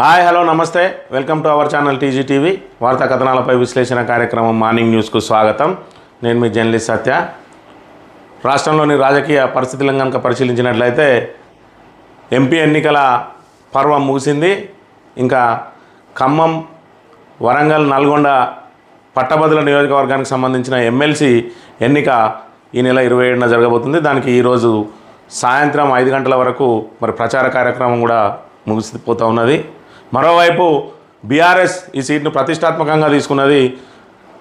Hi hello నమస్తే welcome to our channel TG TV వార్తా కథనాలపై విశ్లేషణ కార్యక్రమం మార్నింగ్ న్యూస్కు స్వాగతం. నేను మీ జర్నలిస్ట్ సత్య. రాష్ట్రంలోని రాజకీయ పరిస్థితులను కనుక పరిశీలించినట్లయితే ఎంపీ ఎన్నికల పర్వం ముగిసింది. ఇంకా ఖమ్మం, వరంగల్, నల్గొండ పట్టభద్రుల నియోజకవర్గానికి సంబంధించిన ఎమ్మెల్సీ ఎన్నిక ఈ నెల 27న జరగబోతుంది. దానికి ఈరోజు సాయంత్రం 5 గంటల వరకు మరి ప్రచార కార్యక్రమం కూడా ముగిసిపోతూ ఉన్నది. మరోవైపు బీఆర్ఎస్ ఈ సీట్ను ప్రతిష్టాత్మకంగా తీసుకున్నది.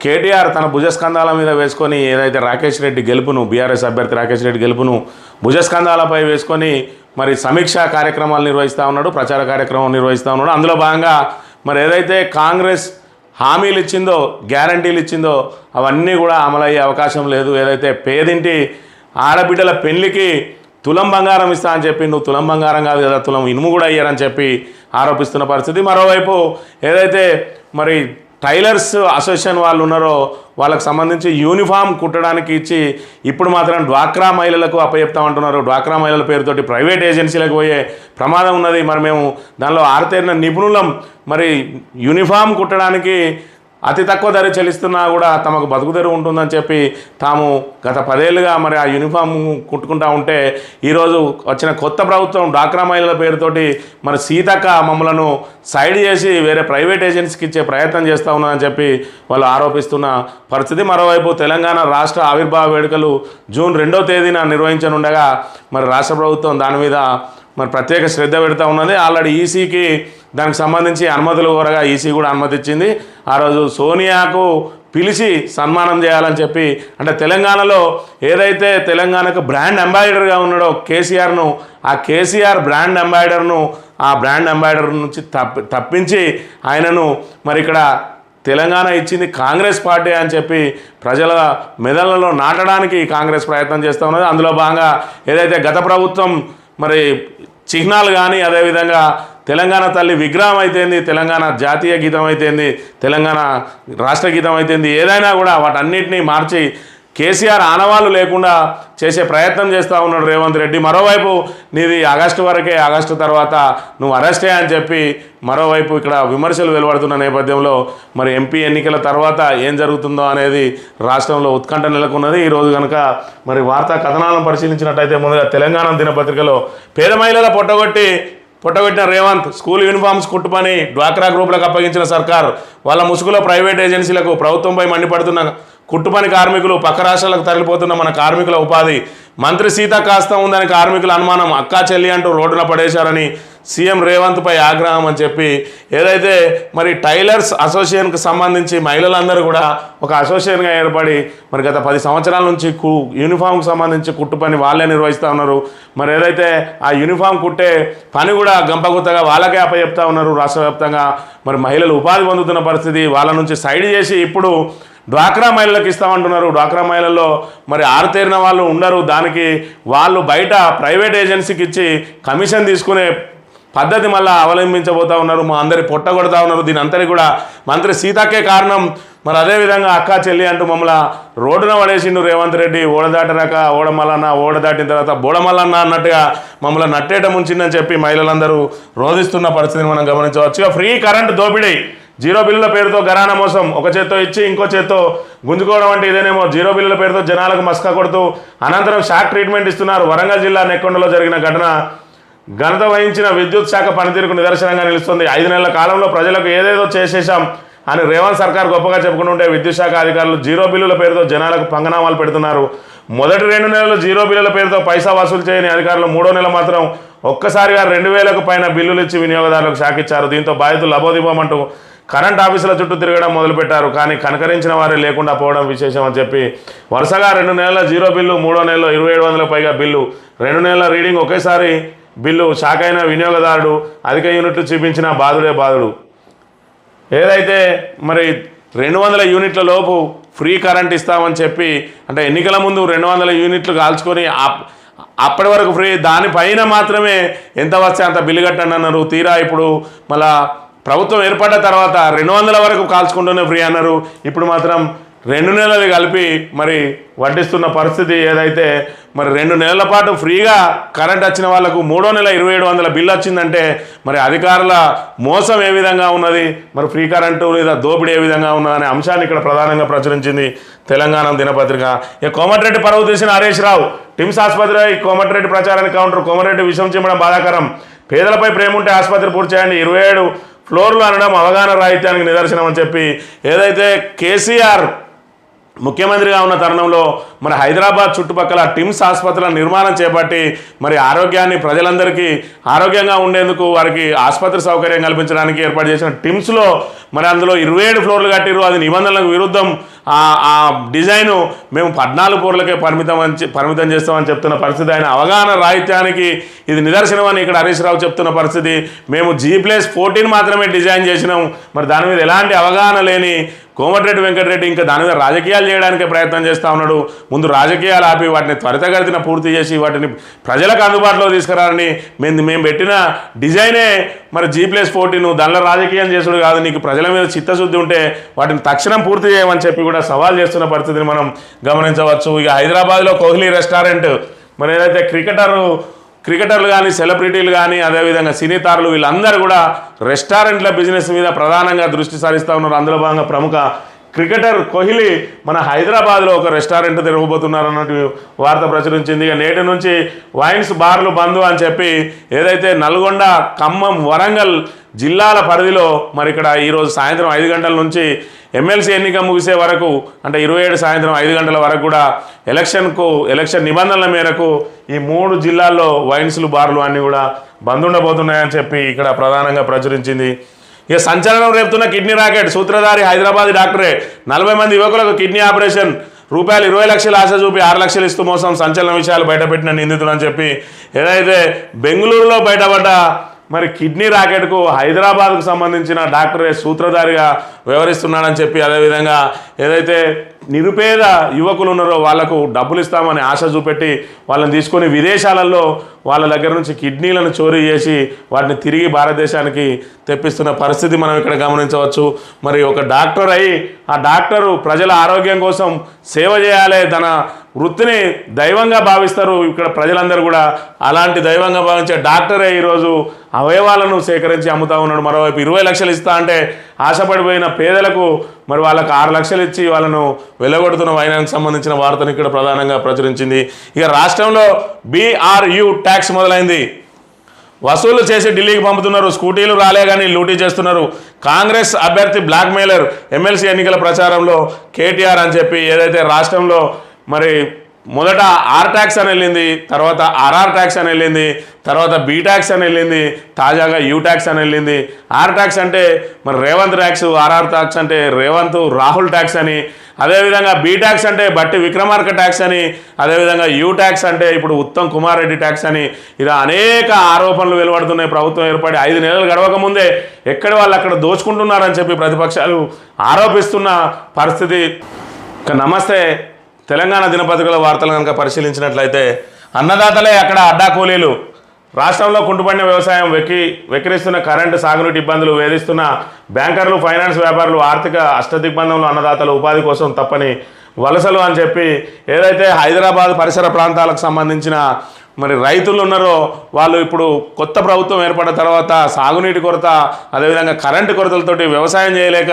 కేటీఆర్ తన భుజస్కంధాల మీద వేసుకొని ఏదైతే రాకేష్ రెడ్డి గెలుపును, బీఆర్ఎస్ అభ్యర్థి రాకేష్ రెడ్డి గెలుపును భుజస్కంధాలపై వేసుకొని మరి సమీక్షా కార్యక్రమాలు నిర్వహిస్తూ ఉన్నాడు, ప్రచార కార్యక్రమం నిర్వహిస్తూ ఉన్నాడు. అందులో భాగంగా మరి ఏదైతే కాంగ్రెస్ హామీలు ఇచ్చిందో, గ్యారంటీలు ఇచ్చిందో అవన్నీ కూడా అమలయ్యే అవకాశం లేదు. ఏదైతే పేదింటి ఆడబిడ్డల పెళ్లికి తులం బంగారం ఇస్తా అని చెప్పి, నువ్వు తులం బంగారం కాదు కదా, తులం ఇనుము కూడా అయ్యారని చెప్పి ఆరోపిస్తున్న పరిస్థితి. మరోవైపు ఏదైతే మరి టైలర్స్ అసోసియేషన్ వాళ్ళు ఉన్నారో వాళ్ళకు సంబంధించి యూనిఫామ్ కుట్టడానికి ఇచ్చి ఇప్పుడు మాత్రం డ్వాక్రా మహిళలకు అప్పచెప్తామంటున్నారు. డ్వాక్రా మహిళల పేరుతోటి ప్రైవేట్ ఏజెన్సీలకు పోయే ప్రమాదం ఉన్నది. మరి మేము దానిలో ఆరితేరిన నిపుణులం, మరి యూనిఫామ్ కుట్టడానికి అతి తక్కువ ధర చెల్లిస్తున్నా కూడా తమకు బతుకుదెరు ఉంటుందని చెప్పి తాము గత 10 ఏళ్ళుగా మరి ఆ యూనిఫామ్ కుట్టుకుంటూ ఉంటే ఈరోజు వచ్చిన కొత్త ప్రభుత్వం డ్వాక్రా మహిళల పేరుతోటి మరి సీతక్క మమ్మలను సైడ్ చేసి వేరే ప్రైవేట్ ఏజెన్సీకి ఇచ్చే ప్రయత్నం చేస్తూ ఉన్నదని చెప్పి వాళ్ళు ఆరోపిస్తున్న పరిస్థితి. మరోవైపు తెలంగాణ రాష్ట్ర ఆవిర్భావ వేడుకలు జూన్ 2వ తేదీన నిర్వహించనుండగా మరి రాష్ట్ర ప్రభుత్వం దాని మీద మరి ప్రత్యేక శ్రద్ధ పెడతా ఉన్నది. ఆల్రెడీ ఈసీకి దానికి సంబంధించి అనుమతులు కోరగా ఈసీ కూడా అనుమతి ఇచ్చింది. ఆ రోజు సోనియాకు పిలిచి సన్మానం చేయాలని చెప్పి, అంటే తెలంగాణలో ఏదైతే తెలంగాణకు బ్రాండ్ అంబాసిడర్గా ఉన్నాడో కేసీఆర్ను, ఆ కేసీఆర్ బ్రాండ్ అంబాసిడర్ను, ఆ బ్రాండ్ అంబాసిడర్ నుంచి తప్పించి ఆయనను మరి ఇక్కడ తెలంగాణ ఇచ్చింది కాంగ్రెస్ పార్టీ అని చెప్పి ప్రజల మెదళ్లలో నాటడానికి కాంగ్రెస్ ప్రయత్నం చేస్తూ ఉన్నది. అందులో భాగంగా ఏదైతే గత ప్రభుత్వం మరి చిహ్నాలు కానీ, అదేవిధంగా తెలంగాణ తల్లి విగ్రహం అయితేంది, తెలంగాణ జాతీయ గీతం అయితేంది, తెలంగాణ రాష్ట్ర గీతం అయితేంది, ఏదైనా కూడా వాటన్నిటినీ మార్చి కేసీఆర్ ఆనవాళ్ళు లేకుండా చేసే ప్రయత్నం చేస్తూ ఉన్నాడు రేవంత్ రెడ్డి. మరోవైపు నీది ఆగస్టు వరకే, ఆగస్టు తర్వాత నువ్వు అరెస్టే అని చెప్పి మరోవైపు ఇక్కడ విమర్శలు వెలువడుతున్న నేపథ్యంలో మరి ఎంపీ ఎన్నికల తర్వాత ఏం జరుగుతుందో అనేది రాష్ట్రంలో ఉత్కంఠ నెలకొన్నది. ఈరోజు కనుక మరి వార్తా కథనాలను పరిశీలించినట్టయితే ముందుగా తెలంగాణ దినపత్రికలో పేద మహిళల పొట్టగొట్టిన రేవంత్, స్కూల్ యూనిఫామ్స్ కుట్టుపని డ్వాక్రా గ్రూపులకు అప్పగించిన సర్కార్, వాళ్ళ ముసుగులో ప్రైవేట్ ఏజెన్సీలకు ప్రభుత్వంపై మండిపడుతున్న కుట్టుపని కార్మికులు, పక్క రాష్ట్రాలకు తరలిపోతున్న మన కార్మికుల ఉపాధి, మంత్రి సీత కాస్త ఉందని కార్మికుల అనుమానం, అక్కా చెల్లి అంటూ రోడ్డున పడేశారని సీఎం రేవంత్పై ఆగ్రహం అని చెప్పి ఏదైతే మరి టైలర్స్ అసోసియేషన్కి సంబంధించి మహిళలందరూ కూడా ఒక అసోసియేషన్గా ఏర్పడి మరి గత 10 సంవత్సరాల నుంచి యూనిఫామ్కి సంబంధించి కుట్టు పని వాళ్ళే నిర్వహిస్తూ ఉన్నారు. మరి ఏదైతే ఆ యూనిఫామ్ కుట్టే పని కూడా గంపగుత్తగా వాళ్ళకే అప్పచెప్తా ఉన్నారు. రాష్ట్ర వ్యాప్తంగా మరి మహిళలు ఉపాధి పొందుతున్న పరిస్థితి, వాళ్ళ నుంచి సైడ్ చేసి ఇప్పుడు డ్వాక్రా మహిళలకు ఇస్తామంటున్నారు. డ్వాక్రా మహిళల్లో మరి ఆరుతేరిన వాళ్ళు ఉండరు, దానికి వాళ్ళు బయట ప్రైవేట్ ఏజెన్సీకి ఇచ్చి కమిషన్ తీసుకునే పద్ధతి మళ్ళీ అవలంబించబోతూ ఉన్నారు. మా అందరి పొట్టగొడతా ఉన్నారు. దీని అంతటి కూడా మంత్రి సీతకే కారణం. మరి అదేవిధంగా అక్కా చెల్లి అంటూ మమ్మల్ని రోడ్డున పడేసిండు రేవంత్ రెడ్డి. ఓడదాటరాక ఓడమల్లన్న, ఓడదాటిన తర్వాత బోడమల్లన్న అన్నట్టుగా మమ్మల్ని నట్టేట ముంచిందని చెప్పి మహిళలందరూ రోధిస్తున్న పరిస్థితిని మనం గమనించవచ్చు. ఫ్రీ కరెంటు దోపిడీ, జీరో బిల్లుల పేరుతో గరాన మోసం, ఒక చేత్తో ఇచ్చి ఇంకో చేత్తో గుంజుకోవడం అంటే ఇదేనేమో. జీరో బిల్లుల పేరుతో జనాలకు మస్కా కొడుతూ అనంతరం షాక్ ట్రీట్మెంట్ ఇస్తున్నారు. వరంగల్ జిల్లా నెక్కొండలో జరిగిన ఘనత వహించిన విద్యుత్ శాఖ పనితీరుకు నిదర్శనంగా నిలుస్తుంది. 5 నెలల కాలంలో ప్రజలకు ఏదేదో చేసేశాం అని రేవంత్ సర్కార్ గొప్పగా చెప్పుకుంటుంటే విద్యుత్ శాఖ అధికారులు జీరో బిల్లుల పేరుతో జనాలకు పంగనామాలు పెడుతున్నారు. మొదటి 2 నెలలు జీరో బిల్లుల పేరుతో పైసా వసూలు చేయని అధికారులు 3వ నెల మాత్రం ఒక్కసారిగా 2000కు పైన బిల్లులు ఇచ్చి వినియోగదారులకు షాక్ ఇచ్చారు. దీంతో బాధితులు లబోదిబోమంటూ కరెంట్ ఆఫీసుల చుట్టూ తిరగడం మొదలుపెట్టారు. కానీ కనకరించిన వారే లేకుండా పోవడం విశేషం అని చెప్పి వరుసగా 2 నెలల జీరో బిల్లు, 3వ నెలలో 2700లకు పైగా బిల్లు, 2 నెలల రీడింగ్ ఒకేసారి బిల్లు, షాక్ అయిన వినియోగదారుడు, అధిక యూనిట్లు చూపించిన బాధుడే బాధుడు. ఏదైతే మరి 200 యూనిట్ల లోపు ఫ్రీ కరెంట్ ఇస్తామని చెప్పి, అంటే ఎన్నికల ముందు 200 యూనిట్లు కాల్చుకొని అప్పటి వరకు ఫ్రీ, దానిపైన మాత్రమే ఎంత వస్తే అంత బిల్లు కట్టండి అన్నారు. తీరా ఇప్పుడు మళ్ళా ప్రభుత్వం ఏర్పడ్డ తర్వాత 200 వరకు కాల్చుకుంటూనే ఫ్రీ అన్నారు. ఇప్పుడు మాత్రం 2 నెలలు కలిపి మరి వడ్డిస్తున్న పరిస్థితి ఏదైతే మరి 2 నెలల పాటు ఫ్రీగా కరెంట్ వచ్చిన వాళ్ళకు 3వ నెల 2700 బిల్లు వచ్చిందంటే మరి అధికారుల మోసం ఏ విధంగా ఉన్నది, మరి ఫ్రీ కరెంటు లేదా దోపిడీ ఏ విధంగా ఉన్నదనే అంశాన్ని ఇక్కడ ప్రధానంగా ప్రచురించింది తెలంగాణ దినపత్రిక. ఇక కోమటిరెడ్డి పరువు తీసిన హరీష్ రావు, టిమ్స్ ఆసుపత్రి కోమటిరెడ్డి ప్రచారానికి కౌంటర్, కోమటిరెడ్డి విషం చిమ్మడం బాధాకరం, పేదలపై ప్రేమ ఉంటే ఆసుపత్రి పూర్తి చేయండి, 27 ఫ్లోర్లు అనడం అవగాహన రాహిత్యానికి నిదర్శనం అని చెప్పి ఏదైతే కేసీఆర్ ముఖ్యమంత్రిగా ఉన్న తరుణంలో మరి హైదరాబాద్ చుట్టుపక్కల టిమ్స్ ఆసుపత్రుల నిర్మాణం చేపట్టి మరి ఆరోగ్యాన్ని ప్రజలందరికీ ఆరోగ్యంగా ఉండేందుకు వారికి ఆసుపత్రి సౌకర్యం కల్పించడానికి ఏర్పాటు చేసిన టిమ్స్లో మరి అందులో 27 ఫ్లోర్లు కట్టిరు. అది నిబంధనలకు విరుద్ధం. ఆ డిజైను మేము 14 ఫ్లోర్లకే పరిమితం చేస్తామని చెప్తున్న పరిస్థితి. ఆయన అవగాహన రాహిత్యానికి ఇది నిదర్శనం అని ఇక్కడ హరీష్ రావు చెప్తున్న పరిస్థితి. మేము G+14 మాత్రమే డిజైన్ చేసినాం, మరి దాని మీద ఎలాంటి అవగాహన లేని కోమటిరెడ్డి వెంకటరెడ్డి ఇంకా దాని మీద రాజకీయాలు చేయడానికే ప్రయత్నం చేస్తూ ఉన్నాడు. ముందు రాజకీయాలు ఆపి వాటిని త్వరితగతిన పూర్తి చేసి వాటిని ప్రజలకు అందుబాటులో తీసుకురాలని మేము పెట్టిన డిజైనే మరి G+14 దానిలో రాజకీయం చేసుడు కాదు, నీకు ప్రజల మీద చిత్తశుద్ధి ఉంటే వాటిని తక్షణం పూర్తి చేయమని చెప్పి కూడా సవాల్ చేస్తున్న పరిస్థితిని మనం గమనించవచ్చు. ఇక హైదరాబాద్లో కోహ్లీ రెస్టారెంట్ మరి ఏదైతే క్రికెటర్లు కానీ సెలబ్రిటీలు కానీ అదేవిధంగా సినీ తారులు వీళ్ళందరూ కూడా రెస్టారెంట్ల బిజినెస్ మీద ప్రధానంగా దృష్టి సారిస్తూ ఉన్నారు. అందులో భాగంగా ప్రముఖ క్రికెటర్ కోహ్లీ మన హైదరాబాద్లో ఒక రెస్టారెంట్ తెరవబోతున్నారు అన్నట్టు వార్త ప్రచురించింది. ఇక నేటి నుంచి వైన్స్ బార్లు బంద్ అని చెప్పి ఏదైతే నల్గొండ, ఖమ్మం, వరంగల్ జిల్లాల పరిధిలో మరి ఇక్కడ ఈరోజు సాయంత్రం 5 గంటల నుంచి ఎమ్మెల్సీ ఎన్నిక ముగిసే వరకు అంటే 27 సాయంత్రం 5 గంటల వరకు కూడా ఎలక్షన్ నిబంధనల మేరకు ఈ 3 జిల్లాల్లో వైన్స్లు బార్లు అన్నీ కూడా బంద్ ఉండబోతున్నాయని చెప్పి ఇక్కడ ప్రధానంగా ప్రచురించింది. ఇక సంచలనం రేపుతున్న కిడ్నీ రాకెట్, సూత్రధారి హైదరాబాద్ డాక్టరే, 40 మంది యువకులకు కిడ్నీ ఆపరేషన్, రూపాయలు 20 లక్షలు ఆశ చూపి 6 లక్షలు ఇస్తూ మోసం, సంచలన విషయాలు బయటపెట్టిన నిందితులు అని చెప్పి ఏదైతే బెంగళూరులో బయటపడ్డ మరి కిడ్నీ రాకెట్కు హైదరాబాద్కు సంబంధించిన డాక్టరే సూత్రధారిగా వ్యవహరిస్తున్నాడని చెప్పి అదేవిధంగా ఏదైతే నిరుపేద యువకులు ఉన్నారో వాళ్లకు డబ్బులు ఇస్తామని ఆశ చూపెట్టి వాళ్ళని తీసుకొని విదేశాలలో వాళ్ళ దగ్గర నుంచి కిడ్నీలను చోరీ చేసి వాటిని తిరిగి భారతదేశానికి తెప్పిస్తున్న పరిస్థితి మనం ఇక్కడ గమనించవచ్చు. మరి ఒక డాక్టర్ అయి ఆ డాక్టరు ప్రజల ఆరోగ్యం కోసం సేవ చేయాలి, తన వృత్తిని దైవంగా భావిస్తారు ఇక్కడ ప్రజలందరూ కూడా. అలాంటి దైవంగా భావించే డాక్టరే ఈరోజు అవయవాలను సేకరించి అమ్ముతా ఉన్నాడు. మరోవైపు 20 లక్షలు ఇస్తా అంటే ఆశపడిపోయిన పేదలకు మరి వాళ్ళకు 6 లక్షలు ఇచ్చి వాళ్ళను వెలగొడుతున్న వైనానికి సంబంధించిన వార్తను ఇక్కడ ప్రధానంగా ప్రచురించింది. ఇక రాష్ట్రంలో BRU ట్యాక్స్ మొదలైంది, వసూలు చేసి ఢిల్లీకి పంపుతున్నారు, స్కూటీలు రాలే కానీ లూటీ చేస్తున్నారు, కాంగ్రెస్ అభ్యర్థి బ్లాక్మెయిలర్, ఎమ్మెల్సీ ఎన్నికల ప్రచారంలో కేటీఆర్ అని చెప్పి ఏదైతే రాష్ట్రంలో మరి మొదట R ట్యాక్స్ అని వెళ్ళింది, తర్వాత RR ట్యాక్స్ అని వెళ్ళింది, తర్వాత B ట్యాక్స్ అని వెళ్ళింది, తాజాగా U ట్యాక్స్ అని వెళ్ళింది. R ట్యాక్స్ అంటే మరి రేవంత్ ట్యాక్స్, RR ట్యాక్స్ అంటే రేవంత్ రాహుల్ ట్యాక్స్ అని, అదేవిధంగా B ట్యాక్స్ అంటే బట్టి విక్రమార్క ట్యాక్స్ అని, అదేవిధంగా U ట్యాక్స్ అంటే ఇప్పుడు ఉత్తమ్ కుమార్ రెడ్డి ట్యాక్స్ అని, ఇలా అనేక ఆరోపణలు వెలువడుతున్నాయి. ప్రభుత్వం ఏర్పడి 5 నెలలు గడవక ముందే ఎక్కడ వాళ్ళు అక్కడ దోచుకుంటున్నారని చెప్పి ప్రతిపక్షాలు ఆరోపిస్తున్న పరిస్థితి. నమస్తే తెలంగాణ దినపత్రికల వార్తలు కనుక పరిశీలించినట్లయితే అన్నదాతలే అక్కడ అడ్డా కూలీలు, రాష్ట్రంలో కుంటుపడిన వ్యవసాయం, వెక్కిరిస్తున్న కరెంటు, సాగునీటి ఇబ్బందులు, వేధిస్తున్న బ్యాంకర్లు, ఫైనాన్స్ వ్యాపారులు, ఆర్థిక అష్టదిగ్బంధంలో అన్నదాతలు, ఉపాధి కోసం తప్పని వలసలు అని చెప్పి ఏదైతే హైదరాబాద్ పరిసర ప్రాంతాలకు సంబంధించిన మరి రైతులు ఉన్నారో వాళ్ళు ఇప్పుడు కొత్త ప్రభుత్వం ఏర్పడిన తర్వాత సాగునీటి కొరత అదేవిధంగా కరెంటు కొరతలతోటి వ్యవసాయం చేయలేక,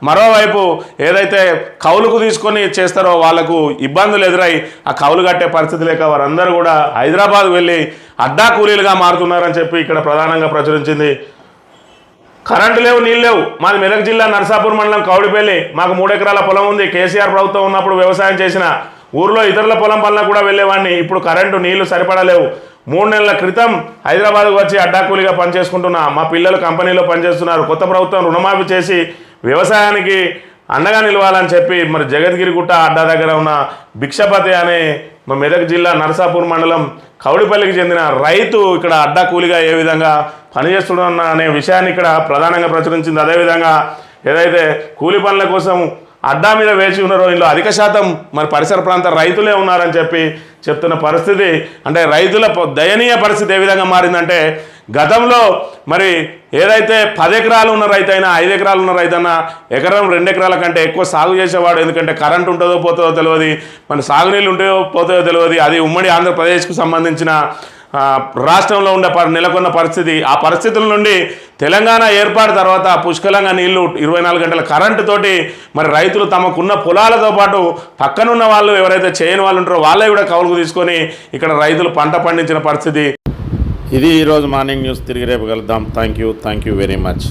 మరోవైపు ఏదైతే కౌలుకు తీసుకొని చేస్తారో వాళ్లకు ఇబ్బందులు ఎదురై ఆ కౌలు కట్టే పరిస్థితి లేక వారందరూ కూడా హైదరాబాద్ వెళ్ళి అడ్డా కూలీలుగా మారుతున్నారని చెప్పి ఇక్కడ ప్రధానంగా ప్రచురించింది. కరెంటు లేవు, నీళ్ళు లేవు. మాది మెదక్ జిల్లా నర్సాపూర్ మండలం కౌడిపల్లి, మాకు 3 ఎకరాల పొలం ఉంది. కేసీఆర్ ప్రభుత్వం ఉన్నప్పుడు వ్యవసాయం చేసిన ఊర్లో ఇతరుల పొలం పనుల కూడా వెళ్ళేవాడిని. ఇప్పుడు కరెంటు నీళ్లు సరిపడలేవు. 3 నెలల క్రితం హైదరాబాద్కు వచ్చి అడ్డా కూలీగా పనిచేసుకుంటున్నా. మా పిల్లలు కంపెనీలో పనిచేస్తున్నారు. కొత్త ప్రభుత్వం రుణమాఫీ చేసి వ్యవసాయానికి అండగా నిలవాలని చెప్పి మరి జగద్గిరిగుట్ట అడ్డా దగ్గర ఉన్న భిక్షపతి అనే మా మెదక్ జిల్లా నర్సాపూర్ మండలం కౌడిపల్లికి చెందిన రైతు ఇక్కడ అడ్డా కూలీగా ఏ విధంగా పనిచేస్తున్నా అనే విషయాన్ని ఇక్కడ ప్రధానంగా ప్రచురించింది. అదేవిధంగా ఏదైతే కూలి పనుల కోసం అడ్డా మీద వేచి ఉన్నారో ఇందులో అధిక శాతం మరి పరిసర ప్రాంత రైతులే ఉన్నారని చెప్పి చెప్తున్న పరిస్థితి. అంటే రైతుల దయనీయ పరిస్థితి ఏ విధంగా మారిందంటే గతంలో మరి ఏదైతే 10 ఎకరాలు ఉన్న రైతైనా 5 ఎకరాలు ఉన్న రైతైనా ఎకరం 2 ఎకరాల కంటే ఎక్కువ సాగు చేసేవాడు. ఎందుకంటే కరెంట్ ఉంటుందో పోతుందో తెలియదు, మన సాగునీళ్ళు ఉంటాయో పోతాయో తెలియదు. అది ఉమ్మడి ఆంధ్రప్రదేశ్కు సంబంధించిన రాష్ట్రంలో ఉండే నెలకొన్న పరిస్థితి. ఆ పరిస్థితుల నుండి తెలంగాణ ఏర్పాటు తర్వాత పుష్కలంగా నీళ్లు 24 గంటల కరెంటు తోటి మరి రైతులు తమకున్న పొలాలతో పాటు పక్కనున్న వాళ్ళు ఎవరైతే చేయని వాళ్ళు ఉంటారో వాళ్ళే కూడా కౌలుకు తీసుకొని ఇక్కడ రైతులు పంట పండించిన పరిస్థితి. ఇది ఈరోజు మార్నింగ్ న్యూస్. తిరిగి రేపు కలుద్దాం. Thank you very much.